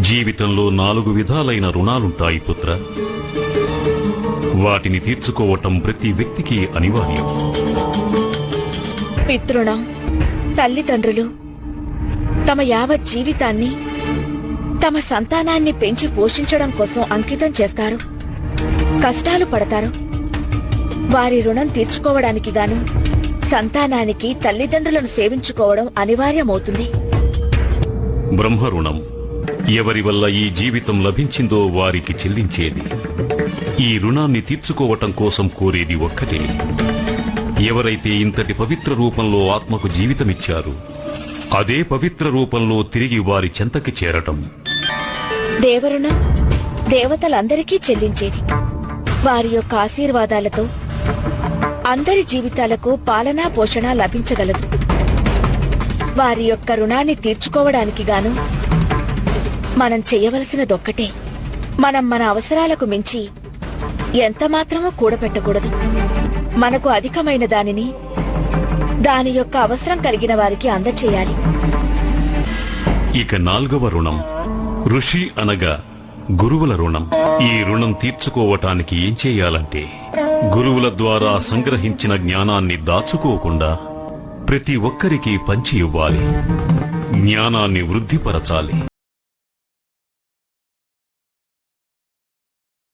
జీవితంలో 4 విధాలైన రుణాలుంటాయి పుత్ర. వాటిని తీర్చుకోవటం ప్రతి వ్యక్తికి అనివార్యం. పితృణం. తల్లిదండ్రులు తమ యావత్ జీవితాన్ని తమ సంతానాన్ని పెంచి పోషించడం కోసం అంకితం చేస్తారు, కష్టాలు పడతారు. వారి రుణం తీర్చుకోవడానికి గాను సంతానానికి తల్లిదండ్రులను సేవించుకోవడం అనివార్యమవుతుంది. బ్రహ్మ రుణం. ఎవరి వల్ల ఈ జీవితం లభించిందో వారికి చెల్లించేది. ఈ రుణాన్ని తీర్చుకోవటం కోసం కోరేది ఒక్కటే. ఎవరైతే ఇంతటి పవిత్ర రూపంలో ఆత్మకు జీవితమిచ్చారు, అదే పవిత్ర రూపంలో తిరిగి వారి చెంతకి చేరటం. దేవరుణం దేవతలందరికీ చెల్లించేది. వారి యొక్క ఆశీర్వాదాలతో అందరి జీవితాలకు పాలనా పోషణ లభించగలదు. వారి యొక్క రుణాన్ని తీర్చుకోవడానికి గాను మనం చెయ్యవలసినదొక్కటే. మనం మన అవసరాలకు మించి ఎంత మాత్రమూ కూడబెట్టకూడదు. మనకు అధికమైన దానిని దాని యొక్క అవసరం కలిగిన వారికి అందచేయాలి. ఇక 4వ రుణం ఋషి అనగా గురువుల రుణం. ఈ రుణం తీర్చుకోవటానికి ఏం చేయాలంటే, గురువుల ద్వారా సంగ్రహించిన జ్ఞానాన్ని దాచుకోకుండా ప్రతి ఒక్కరికి పంచి ఇవ్వాలి. జ్ఞానాన్ని వృద్ధిపరచాలి.